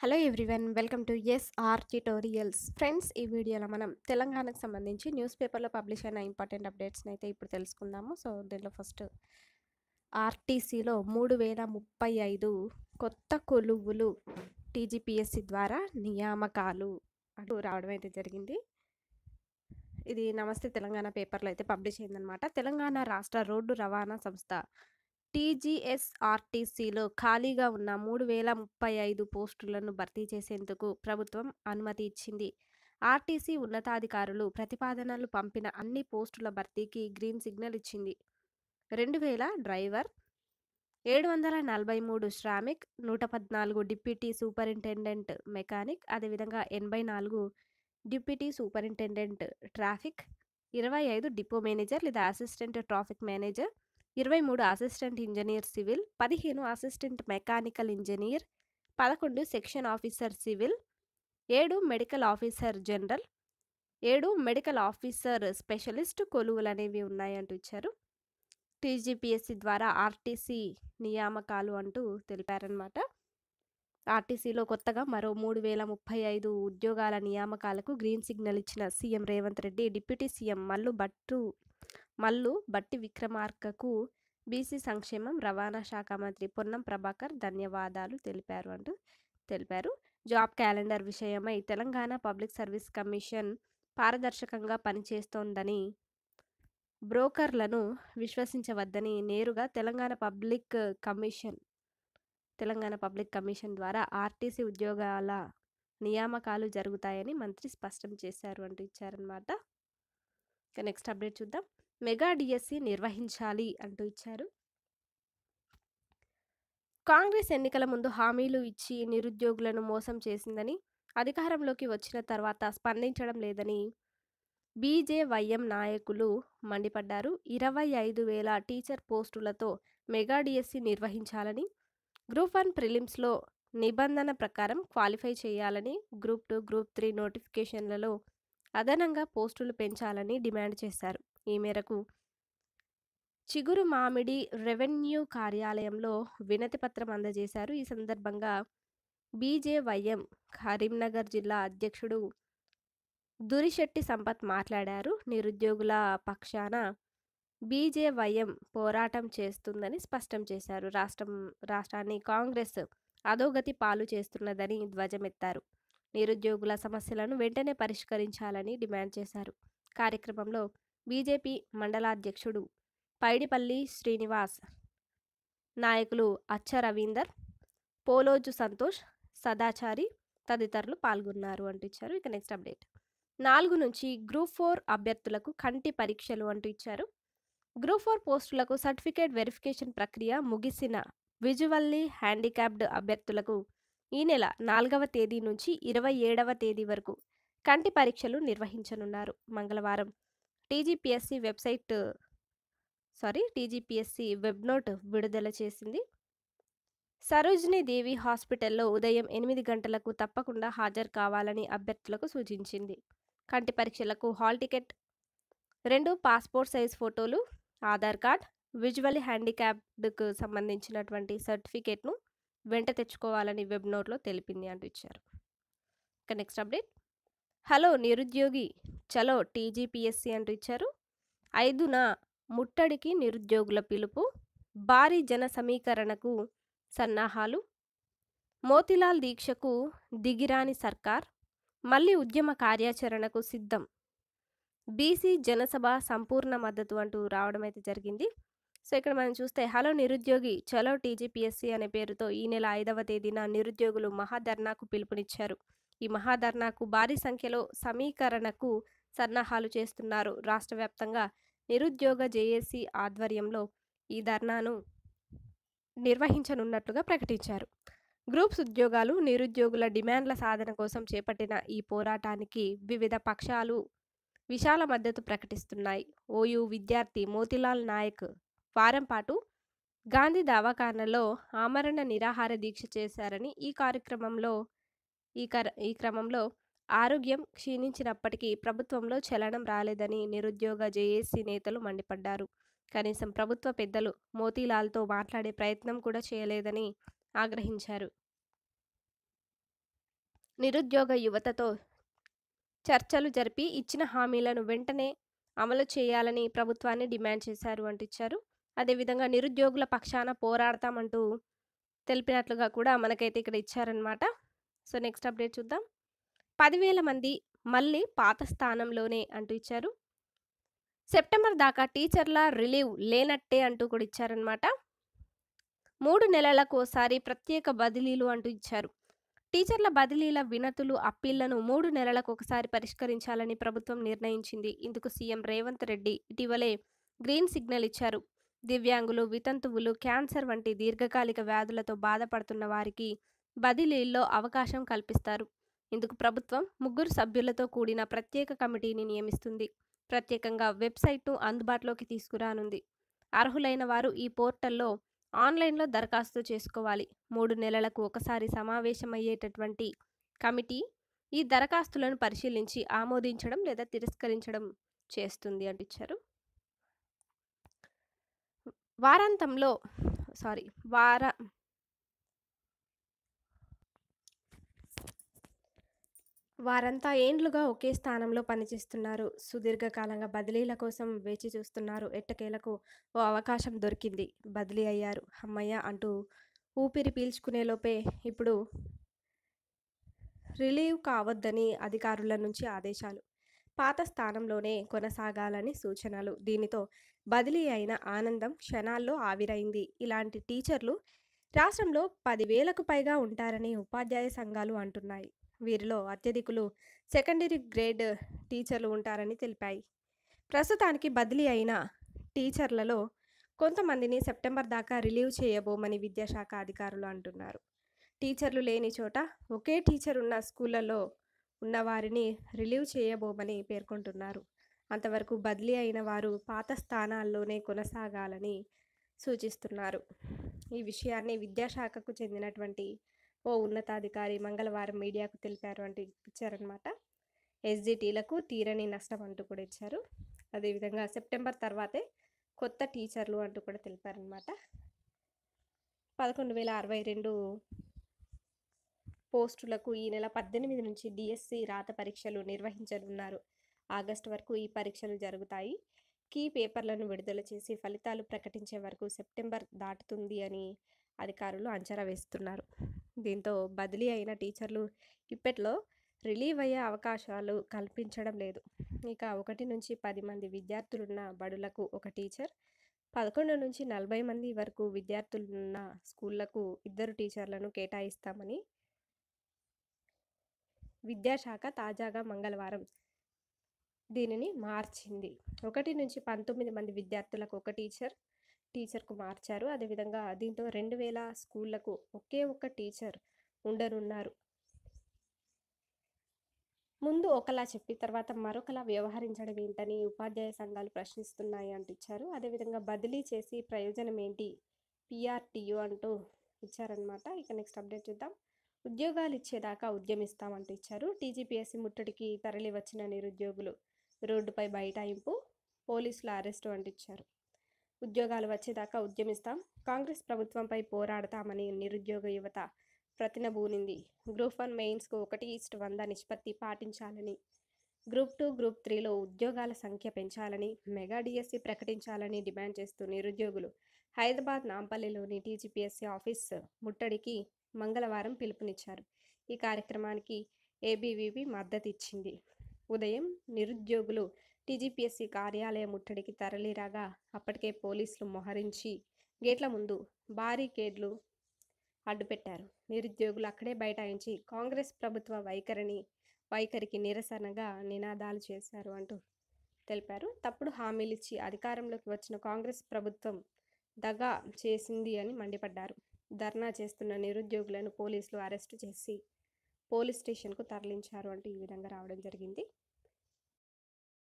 Hello everyone welcome to SR tutorials friends. ఈ వీడియోలో మనం తెలంగాణకు సంబంధించి న్యూస్ పేపర్లో పబ్లిష్ అయిన ఇంపార్టెంట్ అప్డేట్స్ని అయితే ఇప్పుడు తెలుసుకుందాము. సో దీనిలో ఫస్ట్ ఆర్టీసీలో 3035 కొత్త కొలువులు టీజీపీఎస్సీ ద్వారా నియామకాలు అంటూ రావడం అయితే జరిగింది. ఇది నమస్తే తెలంగాణ పేపర్లో అయితే పబ్లిష్ అయిందనమాట. తెలంగాణ రాష్ట్ర రోడ్డు రవాణా సంస్థ టీజీఎస్ఆర్టీసీలో ఖాళీగా ఉన్న 3035 పోస్టులను భర్తీ చేసేందుకు ప్రభుత్వం అనుమతి ఇచ్చింది. ఆర్టీసీ ఉన్నతాధికారులు ప్రతిపాదనలు పంపిన అన్ని పోస్టుల భర్తీకి గ్రీన్ సిగ్నల్ ఇచ్చింది. 2000 డ్రైవర్, 743 శ్రామిక్, 114 డిప్యూటీ సూపరింటెండెంట్ మెకానిక్, అదేవిధంగా 84 deputy superintendent traffic, 25 depot manager లేదా assistant traffic manager, 23 assistant engineer civil, 15 assistant mechanical engineer, 11 section officer civil, 7 medical officer general, 7 medical officer specialist కొలువులు అనేవి ఉన్నాయంటూ ఇచ్చారు. టీజీపీఎస్సీ ద్వారా ఆర్టీసీ నియామకాలు అంటూ తెలిపారనమాట. ఆర్టీసీలో కొత్తగా మరో 3035 ఉద్యోగాల నియామకాలకు గ్రీన్ సిగ్నల్ ఇచ్చిన CM Revanth Reddy deputy CM Mallu బట్టి విక్రమార్కకు బీసీ సంక్షేమం రవాణా శాఖ మంత్రి పొన్నం ప్రభాకర్ ధన్యవాదాలు తెలిపారు. జాబ్ క్యాలెండర్ విషయమై తెలంగాణ పబ్లిక్ సర్వీస్ కమిషన్ పారదర్శకంగా పనిచేస్తోందని, బ్రోకర్లను విశ్వసించవద్దని నేరుగా తెలంగాణ పబ్లిక్ కమిషన్ ద్వారా ఆర్టీసీ ఉద్యోగాల నియామకాలు జరుగుతాయని మంత్రి స్పష్టం చేశారు అంటూ ఇచ్చారనమాట. ఇక నెక్స్ట్ అప్డేట్ చూద్దాం. మెగా డిఎస్సి నిర్వహించాలి అంటూ ఇచ్చారు. కాంగ్రెస్ ఎన్నికల ముందు హామీలు ఇచ్చి నిరుద్యోగులను మోసం చేసిందని, అధికారంలోకి వచ్చిన తర్వాత స్పందించడం లేదని బీజేవైఎం నాయకులు మండిపడ్డారు. 25,000 టీచర్ పోస్టులతో మెగా డిఎస్సి నిర్వహించాలని, గ్రూప్ 1 ప్రిలిమ్స్లో నిబంధన ప్రకారం క్వాలిఫై చేయాలని, గ్రూప్ 2, గ్రూప్ 3 నోటిఫికేషన్లలో అదనంగా పోస్టులు పెంచాలని డిమాండ్ చేశారు. ఈ మేరకు చిగురు మామిడి రెవెన్యూ కార్యాలయంలో వినతి పత్రం అందజేశారు. ఈ సందర్భంగా బీజేవైఎం కరీంనగర్ జిల్లా అధ్యక్షుడు దురిశెట్టి సంపత్ మాట్లాడారు. నిరుద్యోగుల పక్షాన బీజేవైఎం పోరాటం చేస్తుందని స్పష్టం చేశారు. రాష్ట్రాన్ని కాంగ్రెస్ అధోగతి పాలు చేస్తున్నదని ధ్వజమెత్తారు. నిరుద్యోగుల సమస్యలను వెంటనే పరిష్కరించాలని డిమాండ్ చేశారు. కార్యక్రమంలో బీజేపీ మండలాధ్యక్షుడు పైడిపల్లి శ్రీనివాస్, నాయకులు అచ్చ రవీందర్, పోలోజు సంతోష్, సదాచారి తదితరులు పాల్గొన్నారు అంటూ ఇచ్చారు. ఇక నెక్స్ట్ అప్డేట్. 4 నుంచి గ్రూప్ 4 అభ్యర్థులకు కంటి పరీక్షలు అంటూ ఇచ్చారు. గ్రూప్ 4 పోస్టులకు సర్టిఫికేట్ వెరిఫికేషన్ ప్రక్రియ ముగిసిన విజువల్లీ హ్యాండిక్యాప్డ్ అభ్యర్థులకు ఈ నెల 4వ తేదీ నుంచి 27వ తేదీ వరకు కంటి పరీక్షలు నిర్వహించనున్నారు. మంగళవారం టీజీపీఎస్సీ వెబ్నోట్ విడుదల చేసింది. సరోజినీ దేవి హాస్పిటల్లో ఉదయం 8 గంటలకు తప్పకుండా హాజరు కావాలని అభ్యర్థులకు సూచించింది. కంటి పరీక్షలకు హాల్ టికెట్, 2 పాస్పోర్ట్ సైజ్ ఫోటోలు, ఆధార్ కార్డ్, విజువల్లీ హ్యాండిక్యాప్డ్కు సంబంధించినటువంటి సర్టిఫికేట్ను వెంట తెచ్చుకోవాలని వెబ్నోట్లో తెలిపింది అంటూ ఇచ్చారు. ఇక నెక్స్ట్ అప్డేట్. హలో నిరుద్యోగి చలో టీజీపీఎస్సీ అంటూ ఇచ్చారు. 5న ముట్టడికి నిరుద్యోగుల పిలుపు, భారీ జన సమీకరణకు సన్నాహాలు, మోతీలాల్ దీక్షకు దిగిరాని సర్కార్, మళ్ళీ ఉద్యమ కార్యాచరణకు సిద్ధం, బీసీ జనసభ సంపూర్ణ మద్దతు అంటూ రావడం అయితే జరిగింది. సో ఇక్కడ మనం చూస్తే హలో నిరుద్యోగి చలో టీజీపీఎస్సీ అనే పేరుతో ఈ నెల 5వ తేదీన నిరుద్యోగులు మహాధర్నాకు పిలుపునిచ్చారు. ఈ మహాధర్నాకు భారీ సంఖ్యలో సమీకరణకు సన్నాహాలు చేస్తున్నారు. రాష్ట్ర వ్యాప్తంగా నిరుద్యోగ జేఏసీ ఆధ్వర్యంలో ఈ ధర్నాను నిర్వహించనున్నట్లుగా ప్రకటించారు. గ్రూప్స్ ఉద్యోగాలు, నిరుద్యోగుల డిమాండ్ల సాధన కోసం చేపట్టిన ఈ పోరాటానికి వివిధ పక్షాలు విశాల మద్దతు ప్రకటిస్తున్నాయి. ఓయూ విద్యార్థి మోతీలాల్ నాయక్ వారం పాటు గాంధీ దవాఖానలో ఆమరణ నిరాహార దీక్ష చేశారని, ఈ క్రమంలో ఆరోగ్యం క్షీణించినప్పటికీ ప్రభుత్వంలో చలనం రాలేదని నిరుద్యోగ జేఏసీ నేతలు మండిపడ్డారు. కనీసం ప్రభుత్వ పెద్దలు మోతీలాల్తో మాట్లాడే ప్రయత్నం కూడా చేయలేదని ఆగ్రహించారు. నిరుద్యోగ యువతతో చర్చలు జరిపి ఇచ్చిన హామీలను వెంటనే అమలు చేయాలని ప్రభుత్వాన్ని డిమాండ్ చేశారు అంటూ ఇచ్చారు. అదేవిధంగా నిరుద్యోగుల పక్షాన పోరాడతామంటూ తెలిపినట్లుగా కూడా మనకైతే ఇక్కడ ఇచ్చారనమాట. సో, నెక్స్ట్ అప్డేట్ చూద్దాం. 10,000 మంది మళ్ళీ పాత స్థానంలోనే అంటూ ఇచ్చారు. సెప్టెంబర్ దాకా టీచర్ల రిలీవ్ లేనట్టే అంటూ కూడా ఇచ్చారనమాట. 3 నెలలకోసారి ప్రత్యేక బదిలీలు అంటూ ఇచ్చారు. టీచర్ల బదిలీల వినతులు, అప్పీళ్లను 3 నెలలకొకసారి పరిష్కరించాలని ప్రభుత్వం నిర్ణయించింది. ఇందుకు సీఎం రేవంత్ రెడ్డి ఇటీవలే గ్రీన్ సిగ్నల్ ఇచ్చారు. దివ్యాంగులు, వితంతువులు, క్యాన్సర్ వంటి దీర్ఘకాలిక వ్యాధులతో బాధపడుతున్న వారికి బదిలీల్లో అవకాశం కల్పిస్తారు. ఇందుకు ప్రభుత్వం 3 సభ్యులతో కూడిన ప్రత్యేక కమిటీని నియమిస్తుంది. ప్రత్యేకంగా వెబ్సైట్ను అందుబాటులోకి తీసుకురానుంది. అర్హులైన వారు ఈ పోర్టల్లో ఆన్లైన్లో దరఖాస్తు చేసుకోవాలి. 3 నెలలకు ఒకసారి సమావేశమయ్యేటటువంటి కమిటీ ఈ దరఖాస్తులను పరిశీలించి ఆమోదించడం లేదా తిరస్కరించడం చేస్తుంది అంటూ ఇచ్చారు. వారాంతంలో సారీ వార వారంతా ఏండ్లుగా ఒకే స్థానంలో పనిచేస్తున్నారు. సుదీర్ఘకాలంగా బదిలీల కోసం వేచి చూస్తున్నారు. ఎట్టకేలకు ఓ అవకాశం దొరికింది. బదిలీ అయ్యారు. హమ్మయ్య అంటూ ఊపిరి పీల్చుకునేలోపే ఇప్పుడు రిలీవ్ కావద్దని అధికారుల నుంచి ఆదేశాలు. పాత స్థానంలోనే కొనసాగాలని సూచనలు. దీనితో బదిలీ అయిన ఆనందం క్షణాల్లో ఆవిరైంది. ఇలాంటి టీచర్లు రాష్ట్రంలో 10,000కు పైగా ఉంటారని ఉపాధ్యాయ సంఘాలు అంటున్నాయి. వీరిలో అత్యధికులు సెకండరీ గ్రేడ్ టీచర్లు ఉంటారని తెలిపాయి. ప్రస్తుతానికి బదిలీ అయిన టీచర్లలో కొంతమందిని సెప్టెంబర్ దాకా రిలీవ్ చేయబోమని విద్యాశాఖ అధికారులు అంటున్నారు. టీచర్లు లేని చోట ఒకే టీచర్ ఉన్న స్కూళ్లలో ఉన్న వారిని రిలీవ్ చేయబోమని పేర్కొంటున్నారు. అంతవరకు బదిలీ అయిన వారు పాత స్థానాల్లోనే కొనసాగాలని సూచిస్తున్నారు. ఈ విషయాన్ని విద్యాశాఖకు చెందినటువంటి ఓ ఉన్నతాధికారి మంగళవారం మీడియాకు తెలిపారు అంటూ ఇచ్చారనమాట. ఎస్జిటీలకు తీరని నష్టం అంటూ కూడా ఇచ్చారు. అదేవిధంగా సెప్టెంబర్ తర్వాతే కొత్త టీచర్లు అంటూ కూడా తెలిపారనమాట. 11,062 పోస్టులకు ఈ నెల 18 నుంచి డిఎస్సి రాత పరీక్షలు నిర్వహించనున్నారు. ఆగస్టు వరకు ఈ పరీక్షలు జరుగుతాయి. కీ పేపర్లను విడుదల చేసి ఫలితాలు ప్రకటించే వరకు సెప్టెంబర్ దాటుతుంది అని అధికారులు అంచనా వేస్తున్నారు. దీంతో బదిలీ అయిన టీచర్లు ఇప్పట్లో రిలీవ్ అయ్యే అవకాశాలు కల్పించడం లేదు. ఇక 1 నుంచి 10 మంది విద్యార్థులున్న బడులకు ఒక టీచర్, 11 నుంచి 40 మంది వరకు విద్యార్థులున్న స్కూళ్లకు 2 టీచర్లను కేటాయిస్తామని విద్యాశాఖ తాజాగా మంగళవారం దీనిని మార్చింది. 1 నుంచి 19 మంది విద్యార్థులకు ఒక టీచర్కు మార్చారు. అదేవిధంగా దీంతో 2,000 స్కూళ్లకు ఒకే ఒక్క టీచర్ ఉండనున్నారు. ముందు ఒకలా చెప్పి తర్వాత మరొకలా వ్యవహరించడం ఏంటని ఉపాధ్యాయ సంఘాలు ప్రశ్నిస్తున్నాయి అంటూ ఇచ్చారు. అదేవిధంగా బదిలీ చేసి ప్రయోజనం ఏంటి పిఆర్టీయూ అంటూ ఇచ్చారనమాట. ఇక నెక్స్ట్ అప్డేట్ చూద్దాం. ఉద్యోగాలు ఇచ్చేదాకా ఉద్యమిస్తామంటూ ఇచ్చారు. టీజీపీఎస్సీ ముట్టడికి తరలి వచ్చిన నిరుద్యోగులు రోడ్డుపై బైఠాయింపు, పోలీసుల అరెస్టు అంటూ ఇచ్చారు. ఉద్యోగాలు వచ్చేదాకా ఉద్యమిస్తాం, కాంగ్రెస్ ప్రభుత్వంపై పోరాడతామని నిరుద్యోగ యువత ప్రతినబూనింది. గ్రూప్ 1 మెయిన్స్కు 1:100 నిష్పత్తి పాటించాలని, గ్రూప్ 2, గ్రూప్ 3లో ఉద్యోగాల సంఖ్య పెంచాలని, మెగా డిఎస్సి ప్రకటించాలని డిమాండ్ చేస్తూ నిరుద్యోగులు హైదరాబాద్ నాంపల్లిలోని టీజీపీఎస్సీ ఆఫీస్ ముట్టడికి మంగళవారం పిలుపునిచ్చారు. ఈ కార్యక్రమానికి ఏబీవీపీ మద్దతు ఇచ్చింది. ఉదయం నిరుద్యోగులు టీజీపీఎస్సీ కార్యాలయ ముట్టడికి తరలిరాగా అప్పటికే పోలీసులు మోహరించి గేట్ల ముందు బారికేడ్లు అడ్డుపెట్టారు. నిరుద్యోగులు అక్కడే బైఠాయించి కాంగ్రెస్ ప్రభుత్వ వైఖరికి నిరసనగా నినాదాలు చేశారు అంటూ తెలిపారు. తప్పుడు హామీలిచ్చి అధికారంలోకి వచ్చిన కాంగ్రెస్ ప్రభుత్వం దగా చేసింది అని మండిపడ్డారు. ధర్నా చేస్తున్న నిరుద్యోగులను పోలీసులు అరెస్టు చేసి పోలీస్ స్టేషన్కు తరలించారు అంటూ ఈ విధంగా రావడం జరిగింది.